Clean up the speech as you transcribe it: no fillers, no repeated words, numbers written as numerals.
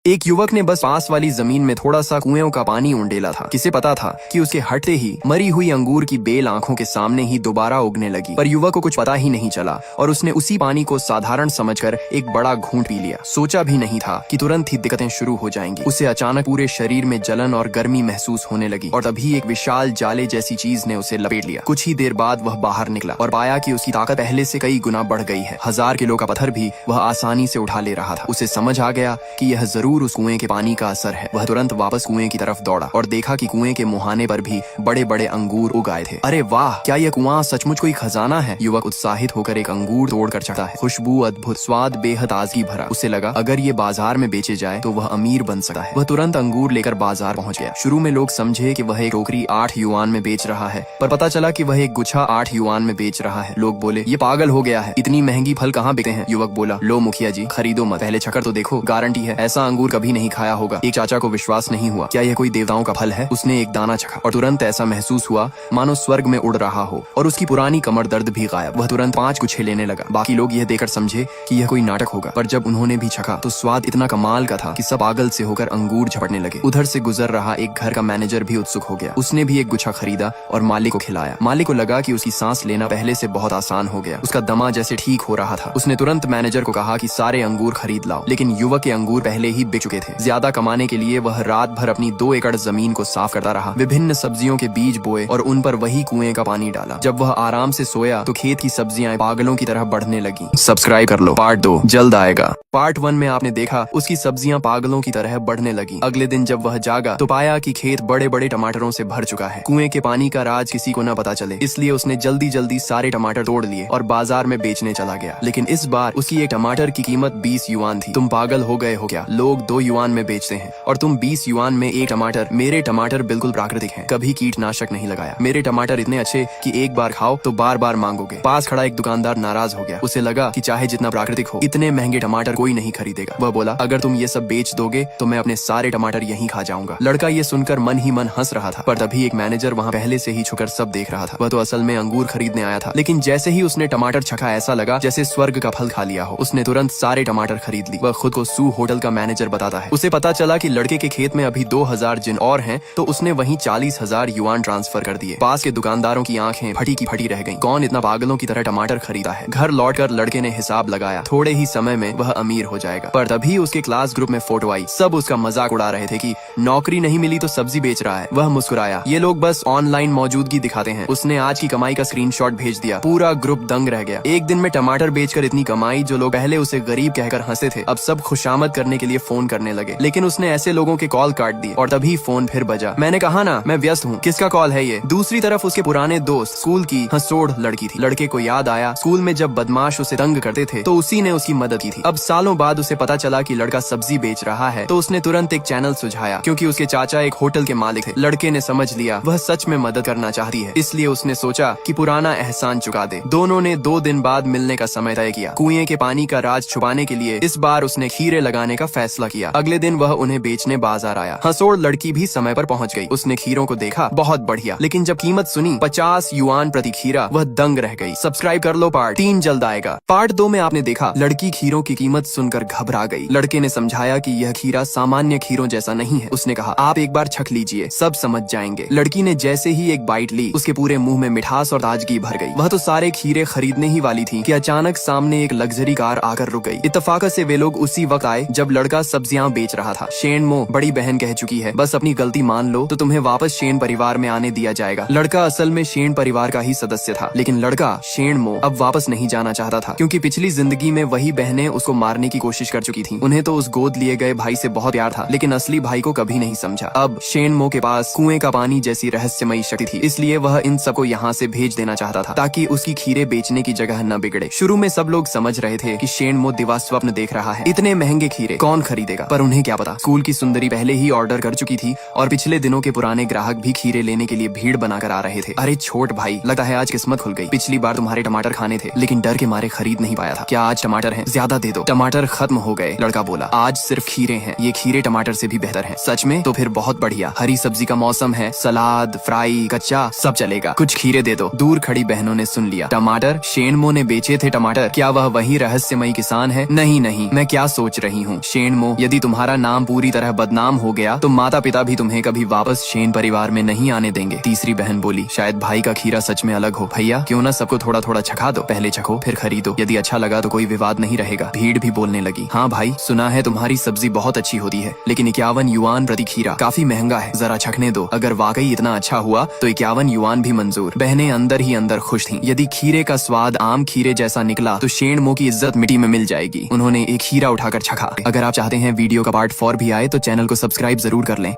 एक युवक ने बस पास वाली जमीन में थोड़ा सा कुएं का पानी उंडेला था। किसे पता था कि उसके हटते ही मरी हुई अंगूर की बेल आंखों के सामने ही दोबारा उगने लगी। पर युवक को कुछ पता ही नहीं चला और उसने उसी पानी को साधारण समझकर एक बड़ा घूंट पी लिया। सोचा भी नहीं था कि तुरंत ही दिक्कतें शुरू हो जाएंगी। उसे अचानक पूरे शरीर में जलन और गर्मी महसूस होने लगी और तभी एक विशाल जाले जैसी चीज ने उसे लपेट लिया। कुछ ही देर बाद वह बाहर निकला और पाया कि उसकी ताकत पहले से कई गुना बढ़ गई है। 1000 किलो का पत्थर भी वह आसानी से उठा ले रहा था। उसे समझ आ गया कि यह जरूर उस कुएं के पानी का असर है। वह तुरंत वापस कुएं की तरफ दौड़ा और देखा कि कुएं के मुहाने पर भी बड़े बड़े अंगूर उग आए थे। अरे वाह, क्या यह कुआं सचमुच कोई खजाना है। युवक उत्साहित होकर एक अंगूर तोड़कर चखता है। खुशबू अद्भुत, स्वाद बेहद ताजगी भरा। उसे लगा अगर ये बाजार में बेचे जाए तो वह अमीर बन सकता है। वह तुरंत अंगूर लेकर बाजार पहुंच गया। शुरू में लोग समझे कि वह एक टोकरी 8 युआन में बेच रहा है, पर पता चला कि वह एक गुच्छा 8 युआन में बेच रहा है। लोग बोले ये पागल हो गया है, इतनी महंगी फल कहाँ बिकते हैं। युवक बोला लो मुखिया जी, खरीदो मत, पहले चखकर तो देखो, गारंटी है ऐसा अंगूर कभी नहीं खाया होगा। एक चाचा को विश्वास नहीं हुआ, क्या यह कोई देवताओं का फल है। उसने एक दाना चखा और तुरंत ऐसा महसूस हुआ मानो स्वर्ग में उड़ रहा हो और उसकी पुरानी कमर दर्द भी गायब। वह तुरंत 5 गुच्छे लेने लगा। बाकी लोग यह देखकर समझे कि यह कोई नाटक होगा, पर जब उन्होंने भी चखा तो स्वाद इतना कमाल का था कि सब पागल से होकर अंगूर झपटने लगे। उधर से गुजर रहा एक घर का मैनेजर भी उत्सुक हो गया। उसने भी एक गुच्छा खरीदा और मालिक को खिलाया। मालिक को लगा कि उसकी सांस लेना पहले से बहुत आसान हो गया। उसका दमा जैसे ठीक हो रहा था। उसने तुरंत मैनेजर को कहा कि सारे अंगूर खरीद लाओ, लेकिन युवक के अंगूर पहले ही बिक चुके थे। ज्यादा कमाने के लिए वह रात भर अपनी 2 एकड़ जमीन को साफ करता रहा। विभिन्न सब्जियों के बीज बोए और उन पर वही कुएं का पानी डाला। जब वह आराम से सोया तो खेत की सब्जियां पागलों की तरह बढ़ने लगी। सब्सक्राइब कर लो, पार्ट 2 जल्द आएगा। पार्ट 1 में आपने देखा उसकी सब्जियां पागलों की तरह बढ़ने लगी। अगले दिन जब वह जागा तो पाया कि खेत बड़े बड़े टमाटरों से भर चुका है। कुएं के पानी का राज किसी को न पता चले, इसलिए उसने जल्दी जल्दी सारे टमाटर तोड़ लिए और बाजार में बेचने चला गया। लेकिन इस बार उसकी एक टमाटर की कीमत 20 युआन थी। तुम पागल हो गए हो क्या? लोग 2 युआन में बेचते हैं और तुम 20 युआन में एक टमाटर। मेरे टमाटर बिल्कुल प्राकृतिक हैं, कभी कीटनाशक नहीं लगाया। मेरे टमाटर इतने अच्छे कि एक बार खाओ तो बार बार मांगोगे। पास खड़ा एक दुकानदार नाराज हो गया। उसे लगा कि चाहे जितना प्राकृतिक हो, इतने महंगे टमाटर कोई नहीं खरीदेगा। वह बोला अगर तुम ये सब बेच दोगे तो मैं अपने सारे टमाटर यहीं खा जाऊंगा। लड़का ये सुनकर मन ही मन हंस रहा था, पर तभी एक मैनेजर वहाँ पहले से ही छुकर सब देख रहा था। वह तो असल में अंगूर खरीदने आया था, लेकिन जैसे ही उसने टमाटर चखा ऐसा लगा जैसे स्वर्ग का फल खा लिया हो। उसने तुरंत सारे टमाटर खरीद ली। वह खुद को सू होटल का मैनेजर बताता है। उसे पता चला कि लड़के के खेत में अभी 2000 जिन और हैं, तो उसने वहीं 40,000 युआन ट्रांसफर कर दिए। पास के दुकानदारों की आंखें फटी की फटी रह गईं। कौन इतना पागलों की तरह टमाटर खरीदा है। घर लौटकर लड़के ने हिसाब लगाया, थोड़े ही समय में वह अमीर हो जाएगा। पर तभी उसके क्लास ग्रुप में फोटो आई। सब उसका मजाक उड़ा रहे थे कि नौकरी नहीं मिली तो सब्जी बेच रहा है। वह मुस्कुराया, ये लोग बस ऑनलाइन मौजूदगी दिखाते हैं। उसने आज की कमाई का स्क्रीनशॉट भेज दिया। पूरा ग्रुप दंग रह गया। एक दिन में टमाटर बेचकर इतनी कमाई। जो लोग पहले उसे गरीब कहकर हंसे थे, अब सब खुशामद करने के लिए फोन करने लगे। लेकिन उसने ऐसे लोगों के कॉल काट दिए और तभी फोन फिर बजा। मैंने कहा ना मैं व्यस्त हूँ, किसका कॉल है ये। दूसरी तरफ उसके पुराने दोस्त स्कूल की हंसोड़ लड़की थी। लड़के को याद आया स्कूल में जब बदमाश उसे तंग करते थे तो उसी ने उसकी मदद की थी। अब सालों बाद उसे पता चला कि लड़का सब्जी बेच रहा है, तो उसने तुरंत एक चैनल सुझाया। क्योंकि उसके चाचा एक होटल के मालिक थे। लड़के ने समझ लिया वह सच में मदद करना चाहती है, इसलिए उसने सोचा कि पुराना एहसान चुका दे। दोनों ने 2 दिन बाद मिलने का समय तय किया। कुएं के पानी का राज छुपाने के लिए इस बार उसने खीरे लगाने का फैसला किया। अगले दिन वह उन्हें बेचने बाजार आया। हंसोड़ लड़की भी समय पर पहुंच गई। उसने खीरों को देखा, बहुत बढ़िया, लेकिन जब कीमत सुनी 50 युआन प्रति खीरा, वह दंग रह गई। सब्सक्राइब कर लो, पार्ट 3 जल्द आएगा। पार्ट 2 में आपने देखा लड़की खीरों की कीमत सुनकर घबरा गई। लड़के ने समझाया कि यह खीरा सामान्य खीरों जैसा नहीं है। उसने कहा आप एक बार छक लीजिए, सब समझ जाएंगे। लड़की ने जैसे ही एक बाइट ली, उसके पूरे मुंह में मिठास और ताजगी भर गई। वह तो सारे खीरे खरीदने ही वाली थी कि अचानक सामने एक लग्जरी कार आकर रुक गई। इत्तेफाक से वे लोग उसी वक्त आए जब लड़का सब्जियां बेच रहा था। शेन मो बड़ी बहन कह चुकी है, बस अपनी गलती मान लो तो तुम्हें वापस शेन परिवार में आने दिया जाएगा। लड़का असल में शेन परिवार का ही सदस्य था, लेकिन लड़का शेन मो अब वापस नहीं जाना चाहता था, क्योंकि पिछली जिंदगी में वही बहनें उसको मारने की कोशिश कर चुकी थीं। उन्हें तो उस गोद लिए गए भाई से बहुत प्यार था, लेकिन असली भाई को कभी नहीं समझा। अब शेन मो के पास कुएं का पानी जैसी रहस्यमयी शक्ति थी, इसलिए वह इन सबको यहाँ से भेज देना चाहता था ताकि उसकी खीरे बेचने की जगह न बिगड़े। शुरू में सब लोग समझ रहे थे कि शेन मो दिवा स्वप्न देख रहा है, इतने महंगे खीरे कौन खरीदेगा। पर उन्हें क्या पता, स्कूल की सुंदरी पहले ही ऑर्डर कर चुकी थी और पिछले दिनों के पुराने ग्राहक भी खीरे लेने के लिए भीड़ बनाकर आ रहे थे। अरे छोट भाई, लगता है आज किस्मत खुल गई। पिछली बार तुम्हारे टमाटर खाने थे, लेकिन डर के मारे खरीद नहीं पाया था। क्या आज टमाटर हैं? ज्यादा दे दो। टमाटर खत्म हो गए। लड़का बोला आज सिर्फ खीरे हैं, ये खीरे टमाटर से भी बेहतर हैं। सच में? तो फिर बहुत बढ़िया। हरी सब्जी का मौसम है, सलाद, फ्राई, कच्चा सब चलेगा। कुछ खीरे दे दो। दूर खड़ी बहनों ने सुन लिया। टमाटर? शेनमो ने बेचे थे टमाटर? क्या वह वही रहस्यमयी किसान है? नहीं नहीं, मैं क्या सोच रही हूँ। शेनमो यदि तुम्हारा नाम पूरी तरह बदनाम हो गया तो माता पिता भी तुम्हें कभी वापस शेन परिवार में नहीं आने देंगे। तीसरी बहन बोली, शायद भाई का खीरा सच में अलग हो। भैया क्यों ना सबको थोड़ा थोड़ा चखा दो, पहले चखो फिर खरीदो, यदि अच्छा लगा तो कोई विवाद नहीं रहेगा। भीड़ भी बोलने लगी, हाँ भाई सुना है तुम्हारी सब्जी बहुत अच्छी होती है, लेकिन 51 युआन प्रति खीरा काफी महंगा है, जरा चखने दो, अगर वाकई इतना अच्छा हुआ तो 51 युआन भी मंजूर। बहनें अंदर ही अंदर खुश थीं। यदि खीरे का स्वाद आम खीरे जैसा निकला तो शेन मो की इज्जत मिट्टी में मिल जाएगी। उन्होंने एक खीरा उठाकर चखा। अगर आप चाहते हैं वीडियो का पार्ट 4 भी आए तो चैनल को सब्सक्राइब जरूर कर लें।